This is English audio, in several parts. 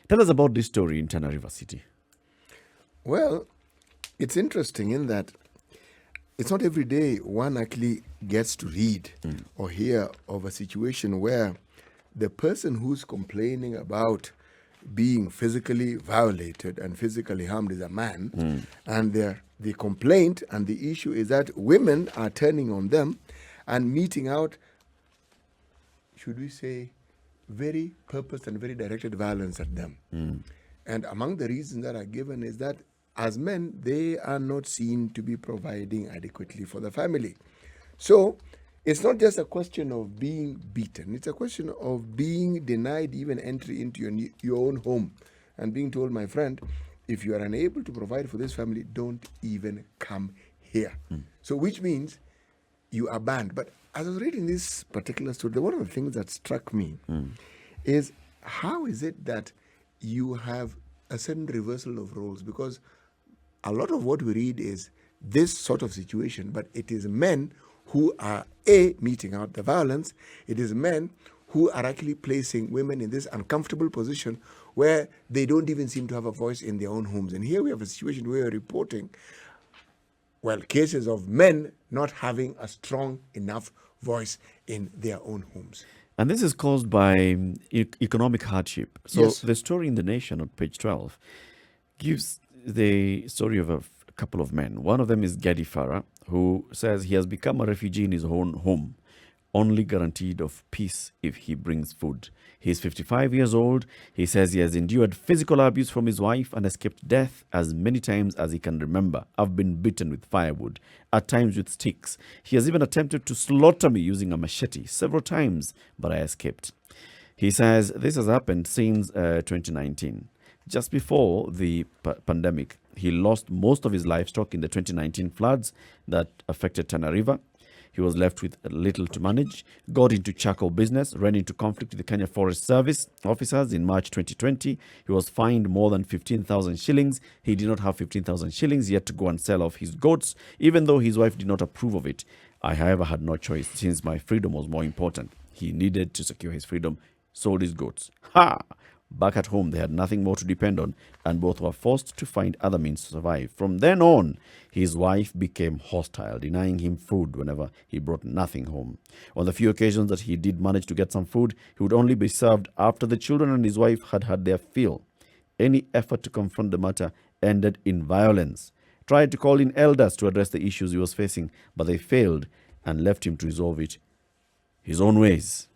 Tell us about this story in Tana River City. Well, it's interesting in that it's not every day one actually gets to read or hear of a situation where the person who's complaining about being physically violated and physically harmed is a man, and the complaint and the issue is that women are turning on them and meting out, should we say, very purposed and very directed violence at them. And among the reasons that are given is that as men, they are not seen to be providing adequately for the family. So it's not just a question of being beaten, it's a question of being denied even entry into your own home and being told, my friend, if you are unable to provide for this family, don't even come here. So which means you are banned. But as I was reading this particular story, one of the things that struck me is how is it that you have a certain reversal of roles? Because a lot of what we read is this sort of situation, but it is men who are meting out the violence. It is men who are actually placing women in this uncomfortable position where they don't even seem to have a voice in their own homes. And here we have a situation where we're reporting, well, cases of men not having a strong enough voice in their own homes. And this is caused by economic hardship. So Yes. the story in The Nation on page 12 gives the story of a couple of men. One of them is Gadi Farah, who says he has become a refugee in his own home, only guaranteed of peace if he brings food. He's 55 years old. He says he has endured physical abuse from his wife and escaped death as many times as he can remember. I've been beaten with firewood, at times with sticks. He has even attempted to slaughter me using a machete several times, but I escaped. He says this has happened since 2019. Just before the pandemic, he lost most of his livestock in the 2019 floods that affected Tana River. He was left with little to manage, got into charcoal business, ran into conflict with the Kenya Forest Service officers in March 2020. He was fined more than 15,000 shillings. He did not have 15,000 shillings yet to go and sell off his goats, even though his wife did not approve of it. I, however, had no choice since my freedom was more important. He needed to secure his freedom, sold his goats. Ha! Back at home, they had nothing more to depend on, and both were forced to find other means to survive. From then on, his wife became hostile, denying him food whenever he brought nothing home. On the few occasions that he did manage to get some food, he would only be served after the children and his wife had had their fill. Any effort to confront the matter ended in violence. Tried to call in elders to address the issues he was facing, but they failed and left him to resolve it his own ways.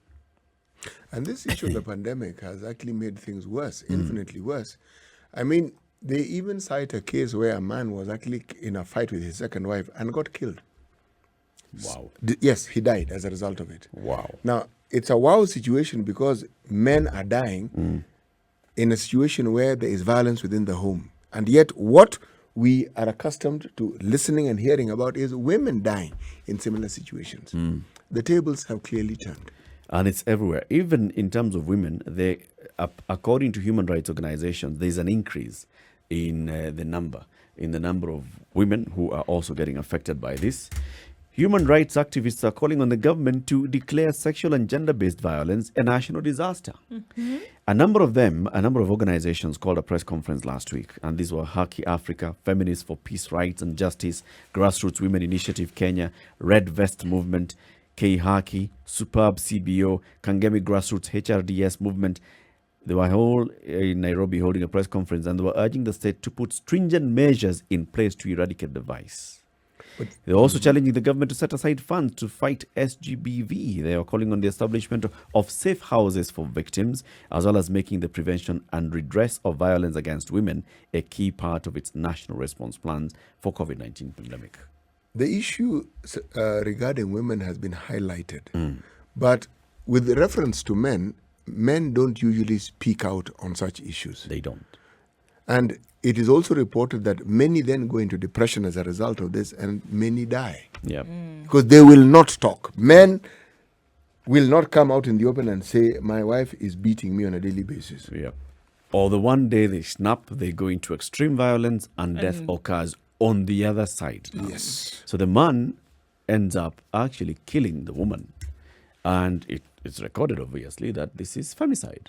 And this issue of the pandemic has actually made things worse, infinitely worse. I mean, they even cite a case where a man was actually in a fight with his second wife and got killed. Wow. Yes, he died as a result of it. Wow. Now, it's a wow situation because men are dying in a situation where there is violence within the home. And yet, what we are accustomed to listening and hearing about is women dying in similar situations. The tables have clearly turned. And it's everywhere. Even in terms of women, according to human rights organizations, there's an increase in the number of women who are also getting affected by this. Human rights activists are calling on the government to declare sexual and gender-based violence a national disaster. A number of organizations called a press conference last week, and these were Haki Africa, Feminists for Peace, Rights and Justice, Grassroots Women Initiative Kenya, Red Vest Movement, Haki, Superb CBO, Kangemi Grassroots HRDS Movement. They were all in Nairobi holding a press conference, and they were urging the state to put stringent measures in place to eradicate the vice. They're also challenging the government to set aside funds to fight SGBV. They are calling on the establishment of safe houses for victims, as well as making the prevention and redress of violence against women a key part of its national response plans for COVID-19 pandemic. The issue regarding women has been highlighted, but with reference to men don't usually speak out on such issues. They don't. And it is also reported that many then go into depression as a result of this, and many die. Yeah. Because they will not talk. Men will not come out in the open and say, my wife is beating me on a daily basis. Yeah. Or the one day they snap, they go into extreme violence and death occurs on the other side. Yes. So the man ends up actually killing the woman. And it's recorded, obviously, that this is femicide.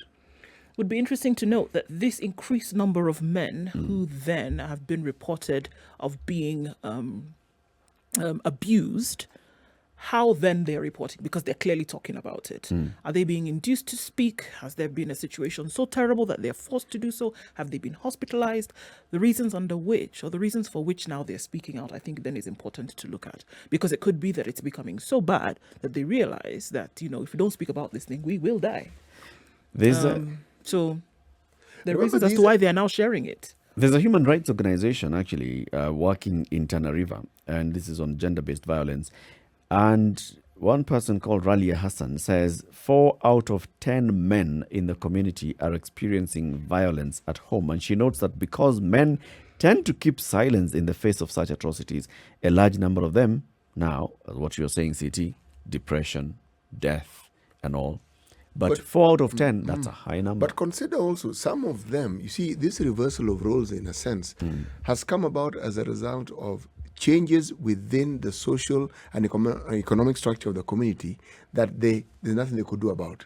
would be interesting to note that this increased number of men who then have been reported of being abused, how then they're reporting, because they're clearly talking about it. Are they being induced to speak? Has there been a situation so terrible that they're forced to do so? Have they been hospitalized? The reasons under which, or the reasons for which now they're speaking out, I think then is important to look at, because it could be that it's becoming so bad that they realize that, if we don't speak about this thing, we will die. There's So there are Remember reasons as to these- why they are now sharing it. There's a human rights organization actually working in Tanariva, and this is on gender-based violence. And one person called Ralia Hassan says 4 out of 10 men in the community are experiencing violence at home. And she notes that because men tend to keep silence in the face of such atrocities, a large number of them now, as what you're saying, CT, depression, death, and all. But 4 out of 10, that's a high number. But consider also some of them, you see, this reversal of roles, in a sense, has come about as a result of changes within the social and economic structure of the community that there's nothing they could do about.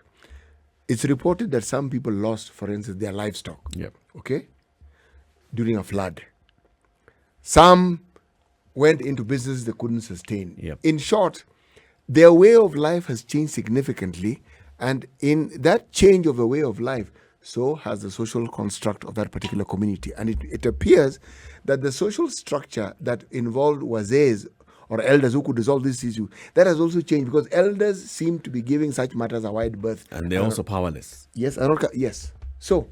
It's reported that some people lost, for instance, their livestock, Yep. okay, during a flood. Some went into business they couldn't sustain. Yep. In short, their way of life has changed significantly, and in that change of the way of life, so has the social construct of that particular community. And it appears that the social structure that involved wazees or elders who could resolve this issue, that has also changed, because elders seem to be giving such matters a wide berth. And they're also powerless. Yes, yes. So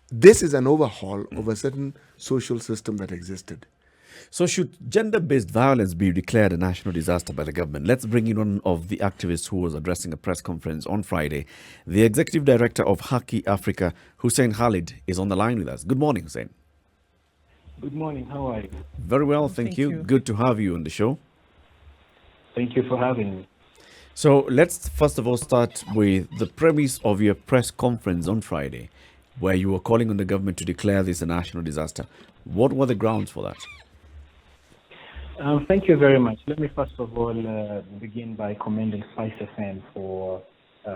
this is an overhaul of a certain social system that existed. So should gender-based violence be declared a national disaster by the government? Let's bring in one of the activists who was addressing a press conference on Friday. The Executive Director of Haki Africa, Hussein Khalid, is on the line with us. Good morning, Hussein. Good morning. How are you? Very well, thank you. Good to have you on the show. Thank you for having me. So let's first of all start with the premise of your press conference on Friday, where you were calling on the government to declare this a national disaster. What were the grounds for that? Thank you very much. Let me first of all begin by commending Spice FM for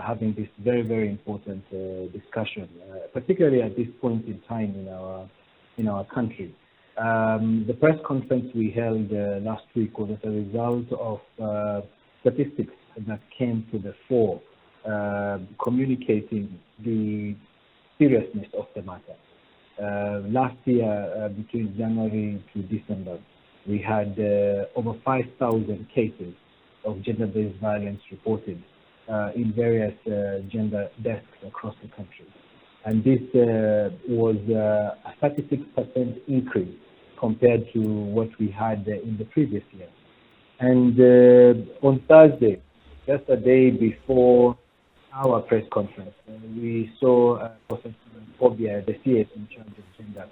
having this very, very important discussion, particularly at this point in time in our country. The press conference we held last week was as a result of statistics that came to the fore, communicating the seriousness of the matter. Last year, between January to December, we had over 5,000 cases of gender-based violence reported in various gender desks across the country. And this was a 36% increase compared to what we had in the previous year. And on Thursday, just a day before our press conference, we saw Professor Phobia, the CS in charge of gender,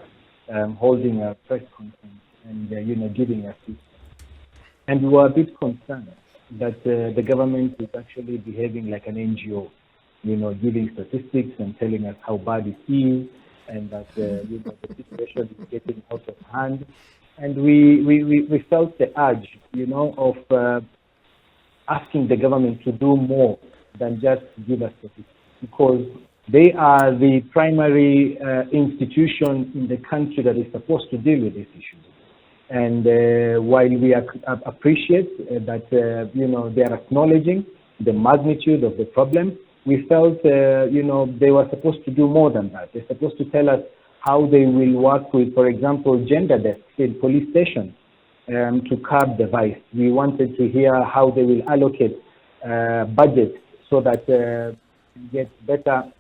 holding a press conference and giving us feedback. And we were a bit concerned that the government is actually behaving like an NGO, giving statistics and telling us how bad it is, and that the situation is getting out of hand. And we felt the urge, of asking the government to do more than just give us statistics, because they are the primary institution in the country that is supposed to deal with these issues. And while we appreciate that, they are acknowledging the magnitude of the problem, we felt, they were supposed to do more than that. They're supposed to tell us how they will work with, for example, gender desks in police stations to curb the vice. We wanted to hear how they will allocate budget so that get better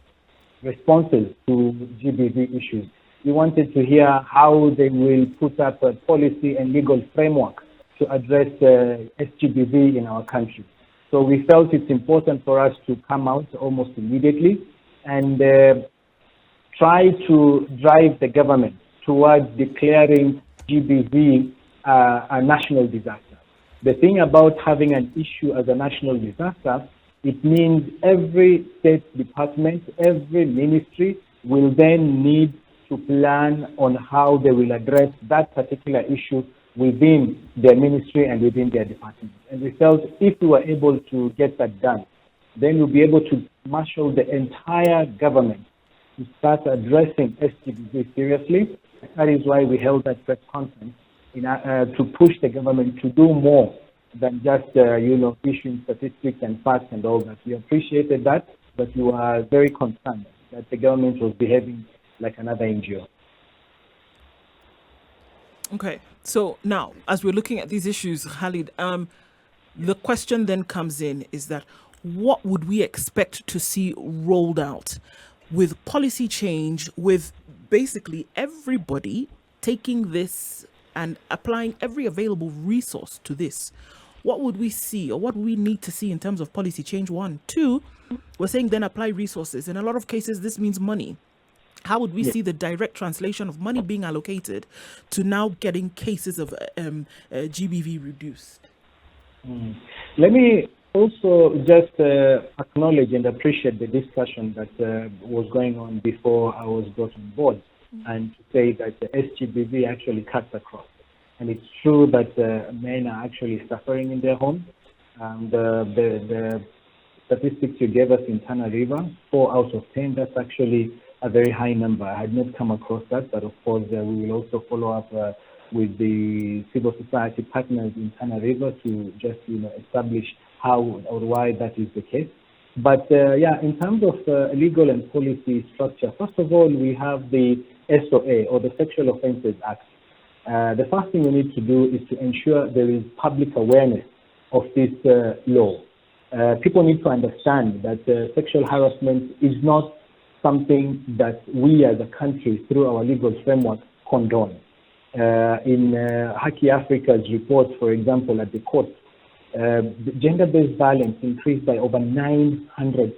responses to GBV issues. We wanted to hear how they will put up a policy and legal framework to address SGBV in our country. So we felt it's important for us to come out almost immediately and try to drive the government towards declaring GBV a national disaster. The thing about having an issue as a national disaster, it means every state department, every ministry will then need to plan on how they will address that particular issue within their ministry and within their department. And we felt if we were able to get that done, then we'll be able to marshal the entire government to start addressing SGBV seriously. That is why we held that press conference to push the government to do more than just, issuing statistics and facts and all that. We appreciated that, but we were very concerned that the government was behaving like another NGO. Okay, so now, as we're looking at these issues, Khalid, the question then comes in is that what would we expect to see rolled out with policy change, with basically everybody taking this and applying every available resource to this? What would we see, or what we need to see in terms of policy change? One. Two, we're saying then apply resources. In a lot of cases, this means money. How would we see the direct translation of money being allocated to now getting cases of GBV reduced? Let me also just acknowledge and appreciate the discussion that was going on before I was brought on board, and to say that the SGBV actually cuts across. And it's true that men are actually suffering in their homes. The statistics you gave us in Tana River, 4 out of 10, that's actually a very high number. I had not come across that, but of course we will also follow up with the civil society partners in Tana River to just establish how or why that is the case. But in terms of legal and policy structure, first of all, we have the SOA, or the Sexual Offences Act. The first thing we need to do is to ensure there is public awareness of this law. People need to understand that sexual harassment is not something that we as a country, through our legal framework, condone. In Haki Africa's report, for example, at the court, gender-based violence increased by over 900%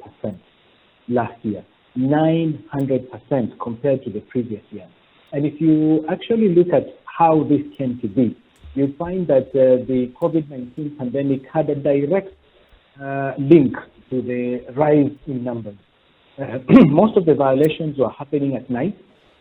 last year. 900% compared to the previous year. And if you actually look at how this came to be, you'll find that the COVID-19 pandemic had a direct link to the rise in numbers. Most of the violations were happening at night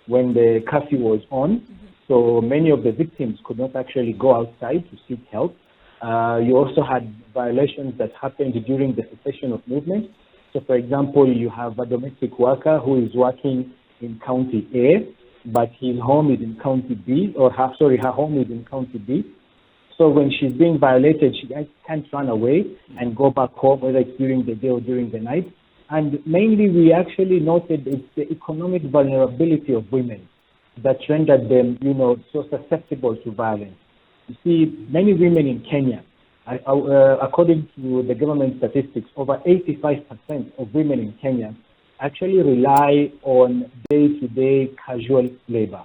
when the curfew was on, so many of the victims could not actually go outside to seek help. You also had violations that happened during the cessation of movement. So, for example, you have a domestic worker who is working in County A, but his home is in County B, or her home is in County B. So when she's being violated, she can't run away and go back home, whether it's during the day or during the night. And mainly, we actually noted it's the economic vulnerability of women that rendered them, so susceptible to violence. You see, many women in Kenya, according to the government statistics, over 85% of women in Kenya actually rely on day-to-day casual labor.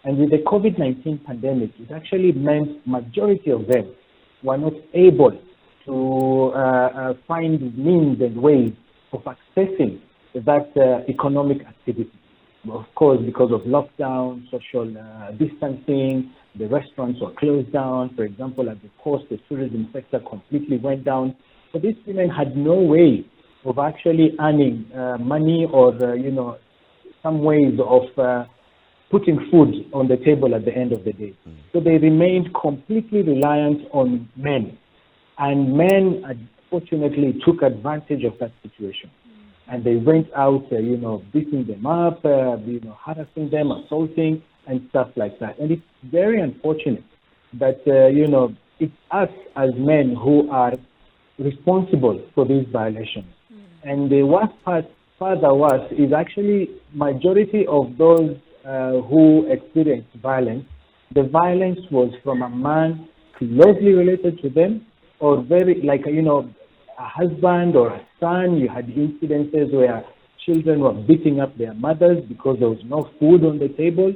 And with the COVID-19 pandemic, it actually meant majority of them were not able to find means and ways of accessing that economic activity. Of course, because of lockdown, social distancing, the restaurants were closed down. For example, at the coast, the tourism sector completely went down. So these women had no way of actually earning money or, some ways of putting food on the table at the end of the day. So they remained completely reliant on men. And men, unfortunately, took advantage of that situation. And they went out, beating them up, harassing them, assaulting, and stuff like that. And it's very unfortunate that, it's us as men who are responsible for these violations. And the worst part, further worse, is actually majority of those who experienced violence, the violence was from a man closely related to them, or very, a husband or a son. You had incidences where children were beating up their mothers because there was no food on the table.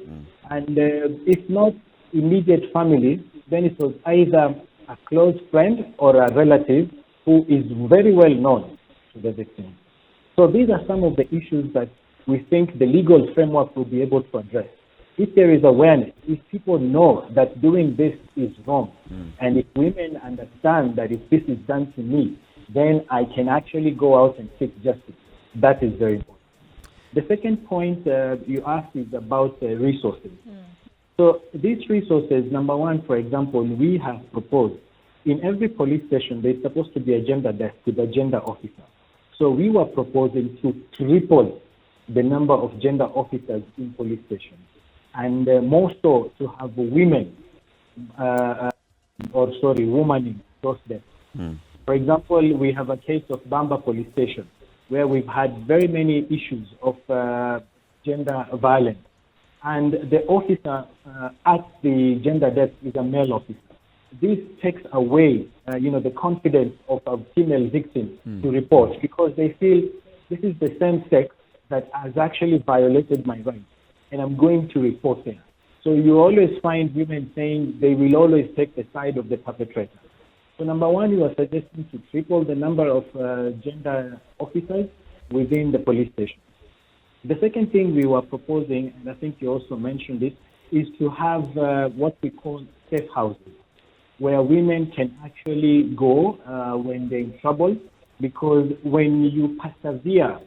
And if not immediate family, then it was either a close friend or a relative who is very well known to the victim. So these are some of the issues that we think the legal framework will be able to address. If there is awareness, if people know that doing this is wrong, and if women understand that if this is done to me, then I can actually go out and seek justice. That is very important. The second point you asked is about resources. So these resources, number one, for example, we have proposed in every police station, there's supposed to be a gender desk with a gender officer. So we were proposing to triple the number of gender officers in police stations, and more so to have women, womaning those deaths. For example, we have a case of Bamba Police Station where we've had very many issues of gender violence, and the officer at the gender death is a male officer. This takes away, the confidence of a female victim to report, because they feel this is the same sex that has actually violated my rights, and I'm going to report there. So you always find women saying they will always take the side of the perpetrator. So number one, you are suggesting to triple the number of gender officers within the police station. The second thing we were proposing, and I think you also mentioned it, is to have what we call safe houses, where women can actually go when they're in trouble, because when you persevere,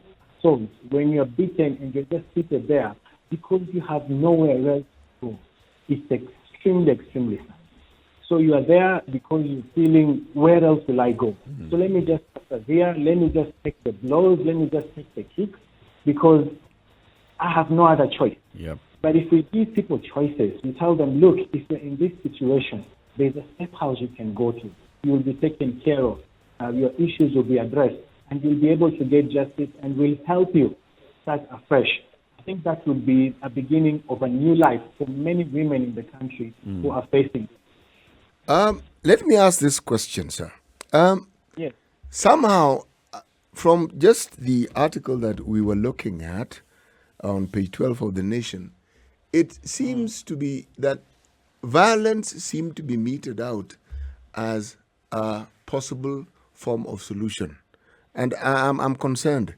so when you're beaten and you're just seated there, because you have nowhere else to go, it's extremely, extremely sad. So you are there because you're feeling, where else will I go? So let me just persevere, let me just take the blows, let me just take the kicks, because I have no other choice. Yep. But if we give people choices, we tell them, look, if you're in this situation, there's a safe house you can go to. You will be taken care of. Your issues will be addressed, and you'll be able to get justice, and we'll help you start afresh. I think that would be a beginning of a new life for many women in the country who are facing. Let me ask this question, sir. Yes. Somehow, from just the article that we were looking at on page 12 of The Nation, it seems to be that violence seemed to be meted out as a possible form of solution. And I'm concerned.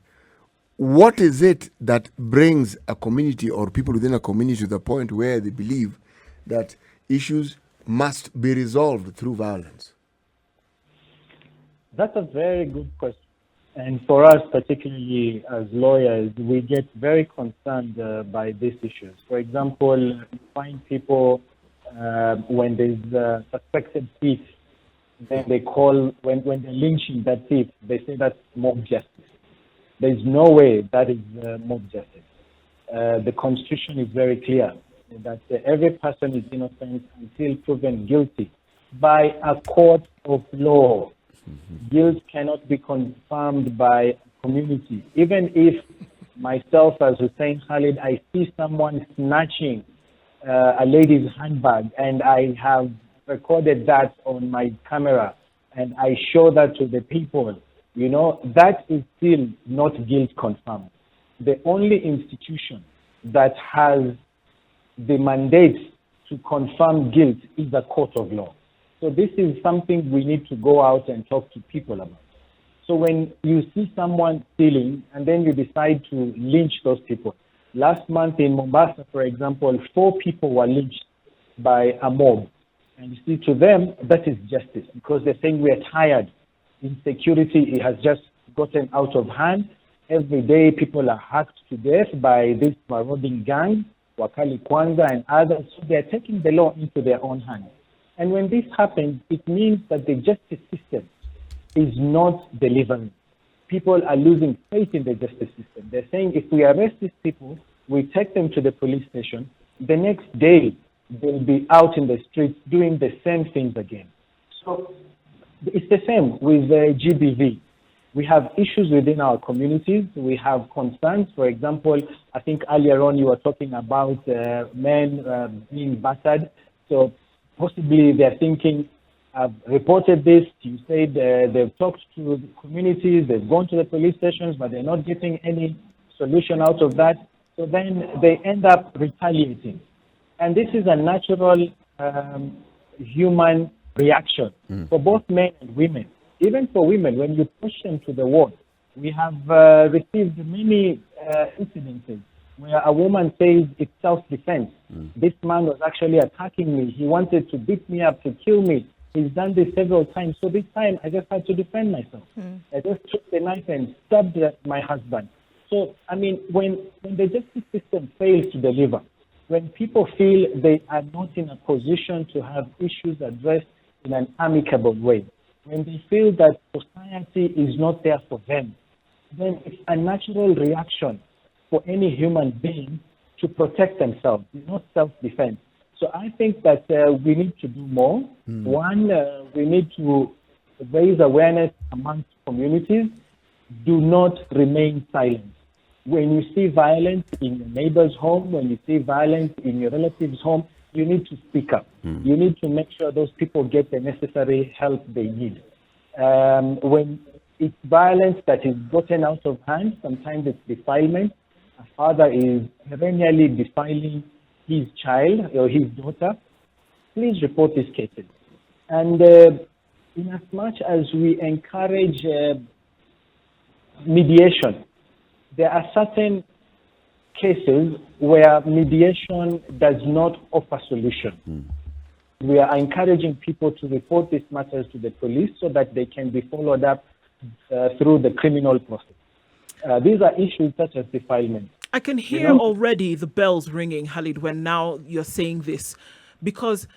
What is it that brings a community or people within a community to the point where they believe that issues must be resolved through violence? That's a very good question. And for us, particularly as lawyers, we get very concerned by these issues. For example, you find people when there's a suspected thief, then they call, when they're lynching that thief, they say that's mob justice. There's no way that is mob justice. The Constitution is very clear that every person is innocent until proven guilty by a court of law. Guilt cannot be confirmed by a community. Even if myself as Hussein Khalid, I see someone snatching a lady's handbag and I have recorded that on my camera and I show that to the people, that is still not guilt confirmed. The only institution that has the mandate to confirm guilt is the court of law. So this is something we need to go out and talk to people about. So when you see someone stealing and then you decide to lynch those people. Last month in Mombasa, for example, 4 people were lynched by a mob. And you see, to them, that is justice, because they're saying we are tired. Insecurity, it has just gotten out of hand. Every day people are hacked to death by this marauding gang, Wakali Kwanza and others. So they're taking the law into their own hands. And when this happens, it means that the justice system is not delivering. People are losing faith in the justice system. They're saying if we arrest these people, we take them to the police station, the next day they'll be out in the streets doing the same things again. So it's the same with the GBV. We have issues within our communities. We have concerns. For example, I think earlier on you were talking about men being battered. So possibly they're thinking, I've reported this. You said they've talked to the communities, they've gone to the police stations, but they're not getting any solution out of that. So then they end up retaliating. And this is a natural human reaction for both men and women. Even for women, when you push them to the wall, we have received many incidences where a woman says it's self-defense. This man was actually attacking me. He wanted to beat me up, to kill me. He's done this several times. So this time, I just had to defend myself. I just took the knife and stabbed my husband. So, I mean, when the justice system fails to deliver, when people feel they are not in a position to have issues addressed in an amicable way, when they feel that society is not there for them, then it's a natural reaction for any human being to protect themselves, not self-defense. So I think that we need to do more. One, we need to raise awareness amongst communities. Do not remain silent. When you see violence in your neighbor's home, when you see violence in your relative's home, you need to speak up. You need to make sure those people get the necessary help they need. When it's violence that is gotten out of hand, sometimes it's defilement. A father is perennially defiling his child or his daughter. Please report these cases. And in as much as we encourage mediation, there are certain cases where mediation does not offer solution. We are encouraging people to report these matters to the police so that they can be followed up through the criminal process. These are issues such as defilement. I can hear already the bells ringing, Khalid, when now you're saying this, because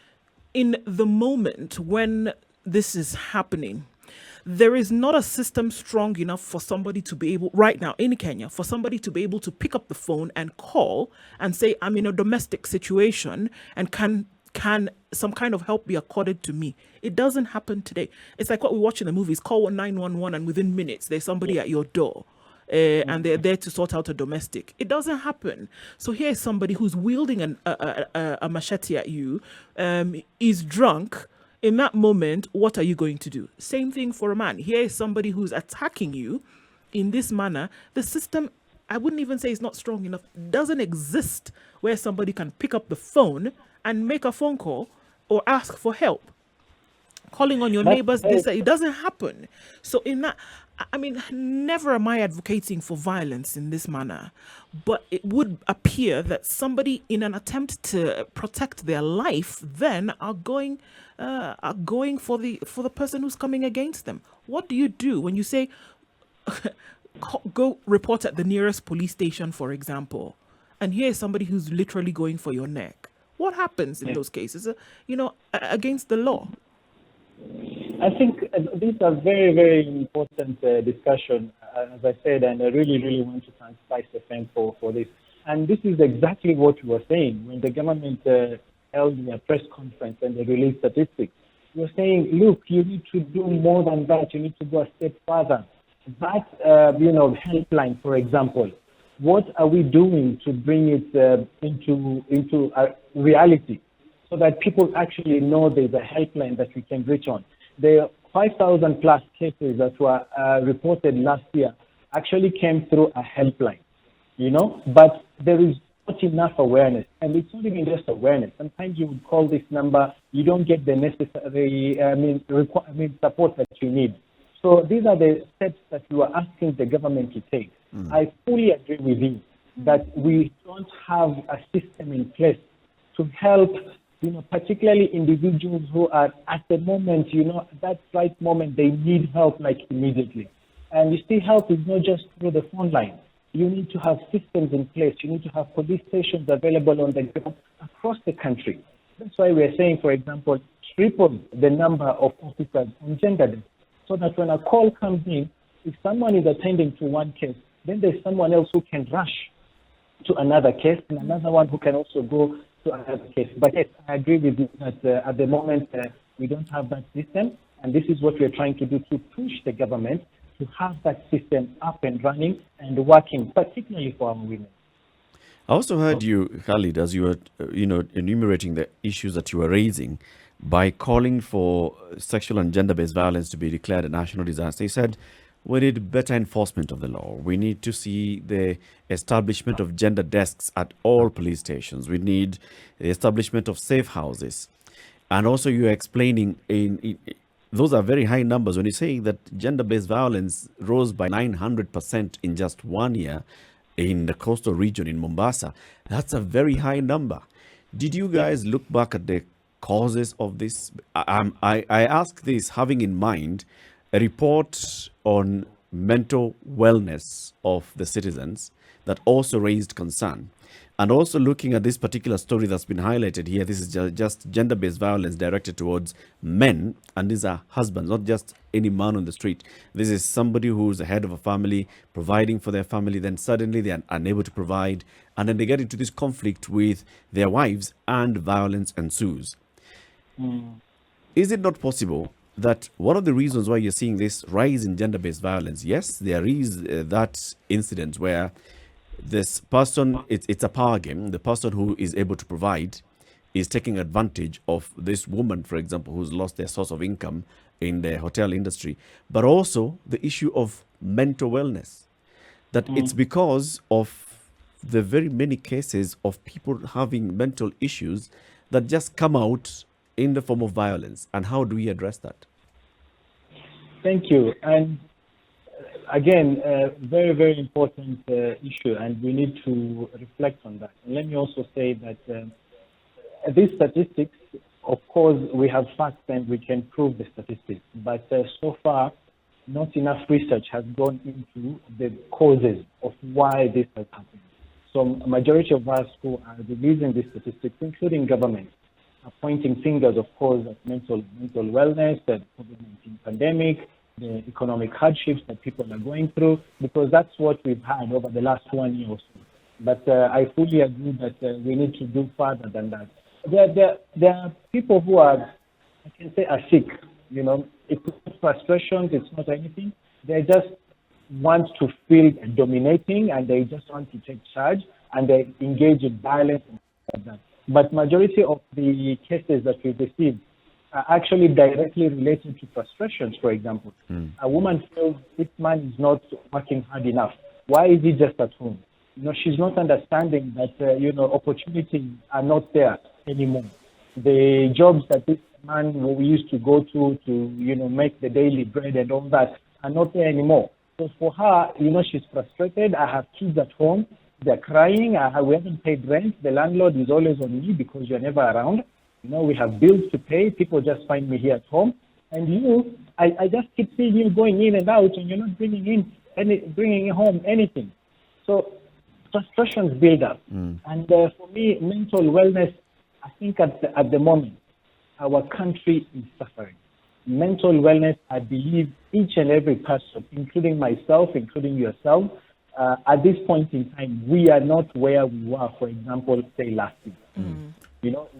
in the moment when this is happening, there is not a system strong enough for somebody to be able, right now in Kenya, for somebody to be able to pick up the phone and call and say, I'm in a domestic situation and can some kind of help be accorded to me? It doesn't happen today. It's like what we watch in the movies, call 911 and within minutes there's somebody at your door. And they're there to sort out a domestic. It doesn't happen. So here is somebody who's wielding a machete at you, is drunk. In that moment, what are you going to do? Same thing for a man. Here is somebody who's attacking you in this manner. The system, I wouldn't even say it's not strong enough, doesn't exist where somebody can pick up the phone and make a phone call or ask for help. Calling on your neighbors, it doesn't happen. So in that, I mean, never am I advocating for violence in this manner, but it would appear that somebody in an attempt to protect their life then are going for the person who's coming against them. What do you do when you say, go report at the nearest police station, for example, and here's somebody who's literally going for your neck? What happens in those cases, against the law? I think these are very, very important discussion, as I said, and I really, really want to thank Vice Defense for this. And this is exactly what we were saying when the government held a press conference and they released statistics. We were saying, look, you need to do more than that. You need to go a step further. That, helpline, for example, what are we doing to bring it into reality? So that people actually know there's a helpline that we can reach on. The 5,000 plus cases that were reported last year actually came through a helpline, but there is not enough awareness. And it's not even just awareness. Sometimes you would call this number, you don't get the necessary support that you need. So these are the steps that you are asking the government to take. I fully agree with you that we don't have a system in place to help particularly individuals who are at the moment, that right moment, they need help like immediately. And you see, help is not just through the phone line. You need to have systems in place. You need to have police stations available on the ground across the country. That's why we're saying, for example, triple the number of officers on gender desk, so that when a call comes in, if someone is attending to one case, then there's someone else who can rush to another case and another one who can also go to another case. But yes, I agree with you that at the moment we don't have that system, and this is what we're trying to do to push the government to have that system up and running and working, particularly for our women. I also heard you, Khalid, as you were, enumerating the issues that you were raising by calling for sexual and gender-based violence to be declared a national disaster. You said we need better enforcement of the law. We need to see the establishment of gender desks at all police stations. We need the establishment of safe houses. And also you're explaining, those are very high numbers. When you're saying that gender-based violence rose by 900% in just 1 year in the coastal region in Mombasa, that's a very high number. Did you guys look back at the causes of this? I ask this having in mind a report on mental wellness of the citizens that also raised concern. And also looking at this particular story that's been highlighted here, this is just gender-based violence directed towards men, and these are husbands, not just any man on the street. This is somebody who's the head of a family, providing for their family, then suddenly they are unable to provide, and then they get into this conflict with their wives, and violence ensues. Is it not possible that one of the reasons why you're seeing this rise in gender-based violence, yes, there is that incident where this person, it's a power game. The person who is able to provide is taking advantage of this woman, for example, who's lost their source of income in the hotel industry, but also the issue of mental wellness. That it's because of the very many cases of people having mental issues that just come out in the form of violence. And how do we address that? Thank you. And again, very, very important issue, and we need to reflect on that. And let me also say that these statistics, of course, we have facts and we can prove the statistics, but so far, not enough research has gone into the causes of why this has happened. So a majority of us who are releasing these statistics, including government, are pointing fingers, of course, at mental wellness, the COVID-19 pandemic, the economic hardships that people are going through, because that's what we've had over the last 1 year or so. But I fully agree that we need to do further than that. There are people who are, I can say, are sick. You know, it's not frustrations, it's not anything. They just want to feel dominating, and they just want to take charge, and they engage in violence and stuff like that. But majority of the cases that we've received are actually directly related to frustrations. For example, a woman feels this man is not working hard enough. Why is he just at home? You know, she's not understanding that opportunities are not there anymore. The jobs that this man we used to go to make the daily bread and all that are not there anymore. So for her, she's frustrated. I have kids at home. They're crying. We haven't paid rent. The landlord is always on me because you're never around. We have bills to pay. People just find me here at home. And I just keep seeing you going in and out, and you're not bringing home anything. So frustrations build up. And for me, mental wellness, I think at the moment, our country is suffering. Mental wellness, I believe each and every person, including myself, including yourself, at this point in time, we are not where we were, for example, say last year.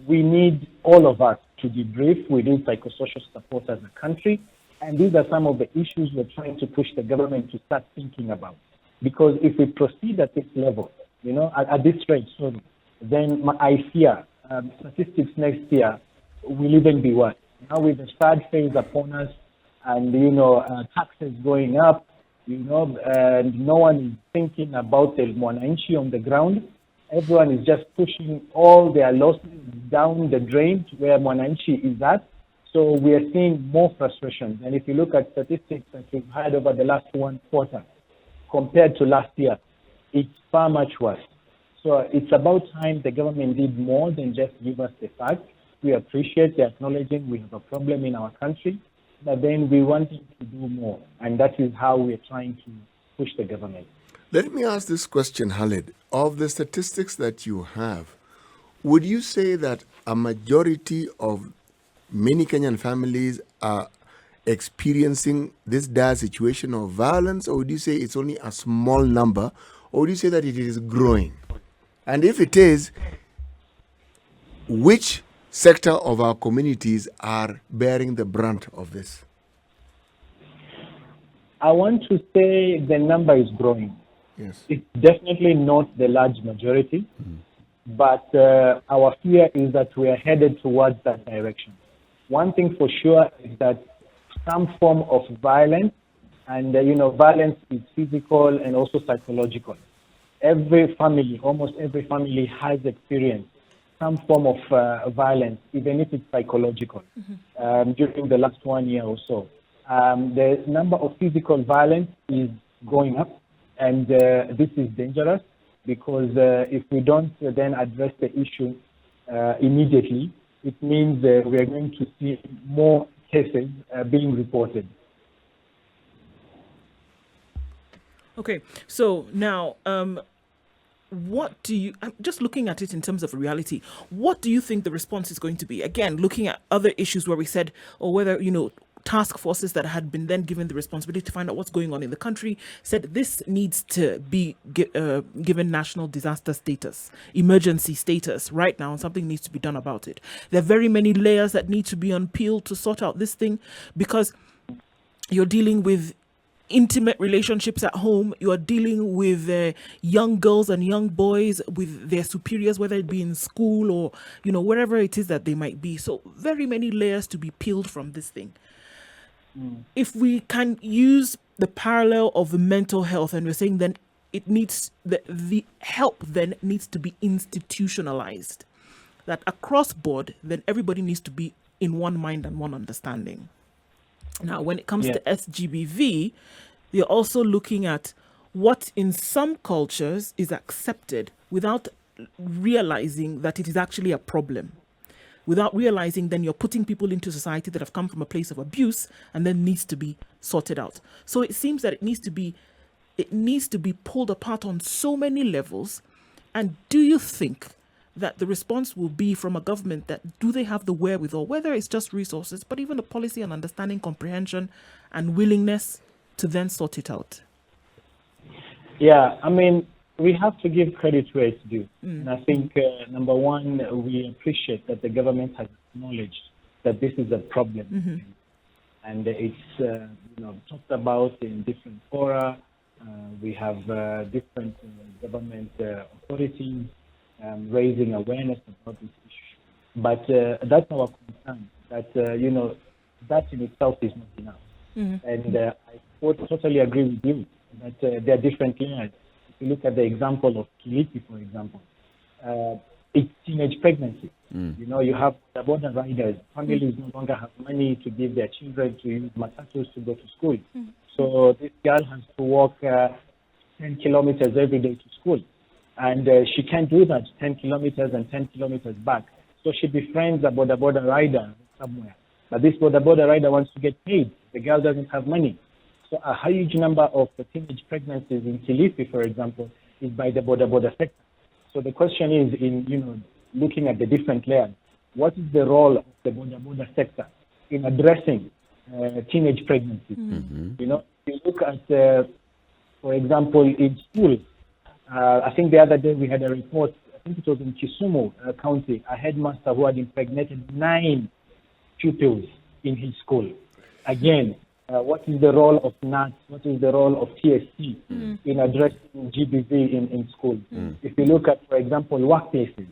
We need all of us to debrief. We need psychosocial support as a country. And these are some of the issues we're trying to push the government to start thinking about. Because if we proceed at this level, at this rate, then I fear statistics next year will even be worse. Now with the third phase upon us, and taxes going up, and no one is thinking about the mwananchi on the ground. Everyone is just pushing all their losses down the drain to where mwananchi is at. So we are seeing more frustration. And if you look at statistics that we've had over the last 1 quarter compared to last year, it's far much worse. So it's about time the government did more than just give us the facts. We appreciate the acknowledging we have a problem in our country, but then we want them to do more. And that is how we're trying to push the government. Let me ask this question, Khalid. Of the statistics that you have, would you say that a majority of many Kenyan families are experiencing this dire situation of violence, or would you say it's only a small number, or would you say that it is growing? And if it is, which sector of our communities are bearing the brunt of this? I want to say the number is growing. Yes. It's definitely not the large majority, but our fear is that we are headed towards that direction. One thing for sure is that some form of violence, and violence is physical and also psychological. Every family, almost every family has experienced some form of violence, even if it's psychological, during the last 1 year or so. The number of physical violence is going up, and this is dangerous because if we don't then address the issue immediately, it means we are going to see more cases being reported. Okay, so now what do you, I'm just looking at it in terms of reality, what do you think the response is going to be? Again, looking at other issues where we said, or whether, task forces that had been then given the responsibility to find out what's going on in the country said this needs to be given national disaster status, emergency status right now, and something needs to be done about it. There are very many layers that need to be unpeeled to sort out this thing, because you're dealing with intimate relationships at home. You are dealing with young girls and young boys with their superiors, whether it be in school or wherever it is that they might be. So very many layers to be peeled from this thing. If we can use the parallel of the mental health, and we're saying then it needs the help then needs to be institutionalized, that across board then everybody needs to be in one mind and one understanding. Now, when it comes to SGBV, they're also looking at what in some cultures is accepted without realizing that it is actually a problem. Without realizing, then you're putting people into society that have come from a place of abuse and then needs to be sorted out. So it seems that it needs to be pulled apart on so many levels. And do you think that the response will be from a government that do they have the wherewithal, whether it's just resources, but even a policy and understanding, comprehension and willingness to then sort it out? Yeah, I mean, we have to give credit where it's due. And I think, number one, we appreciate that the government has acknowledged that this is a problem. And it's talked about in different fora. We have different government authorities raising awareness about this issue. But that's our concern, that, that in itself is not enough. And I would totally agree with you that there are different layers. If you look at the example of Kilifi, for example, it's teenage pregnancy. You have the border riders. Families no longer have money to give their children to use matatus to go to school. So this girl has to walk 10 kilometers every day to school. And she can't do that 10 kilometers and 10 kilometers back. So she befriends a border rider somewhere. But this border rider wants to get paid. The girl doesn't have money. So a huge number of the teenage pregnancies in Kilifi, for example, is by the border sector. So the question is, in looking at the different layers, what is the role of the border sector in addressing teenage pregnancies? If you look at, for example, in schools, I think the other day we had a report, I think it was in Kisumu County, a headmaster who had impregnated 9 pupils in his school. Again, what is the role of NAT? What is the role of TSC in addressing GBV in schools? If you look at, for example, workplaces,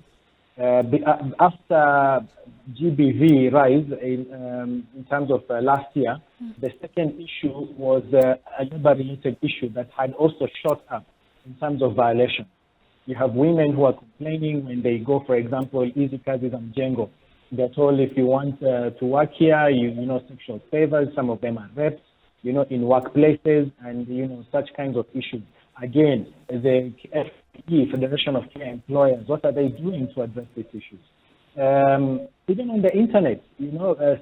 after GBV rise in terms of last year, the second issue was a labor-related issue that had also shot up in terms of violation. You have women who are complaining when they go, for example, Easy Kazi and Mjengo. They're told if you want to work here, sexual favors, some of them are rapes, in workplaces and, such kinds of issues. Again, the FE, Federation of Care Employers, what are they doing to address these issues? Even on the internet,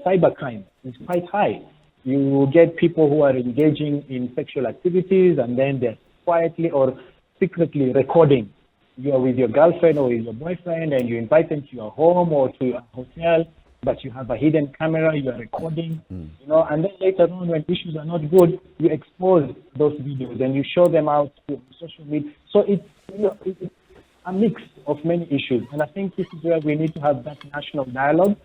cybercrime is quite high. You get people who are engaging in sexual activities and then they're quietly or secretly recording. You are with your girlfriend or with your boyfriend and you invite them to your home or to a hotel, but you have a hidden camera, you are recording, and then later on when issues are not good, you expose those videos and you show them out to social media. So it's a mix of many issues. And I think this is where we need to have that national dialogue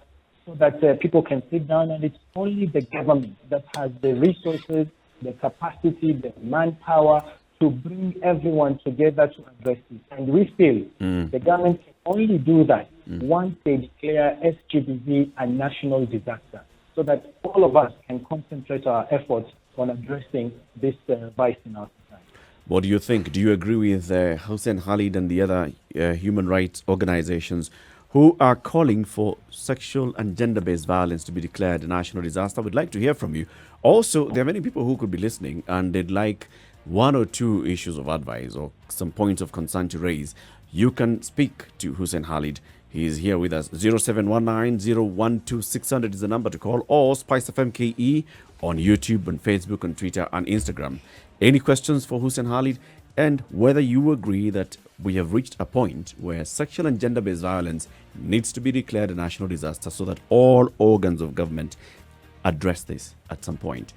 so that people can sit down, and it's only the government that has the resources, the capacity, the manpower to bring everyone together to address this. And we feel the government can only do that once they declare SGBV a national disaster, so that all of us can concentrate our efforts on addressing this vice in our society. What do you think? Do you agree with Hussein Khalid and the other human rights organizations who are calling for sexual and gender-based violence to be declared a national disaster? We'd like to hear from you. Also, there are many people who could be listening and they'd like one or two issues of advice or some points of concern to raise. You can speak to Hussein Khalid. He is here with us. 0719-012-600 is the number to call, or Spice FM KE on YouTube, on Facebook, on Twitter, and Instagram. Any questions for Hussein Khalid? and whether you agree that we have reached a point where sexual and gender-based violence needs to be declared a national disaster so that all organs of government address this at some point.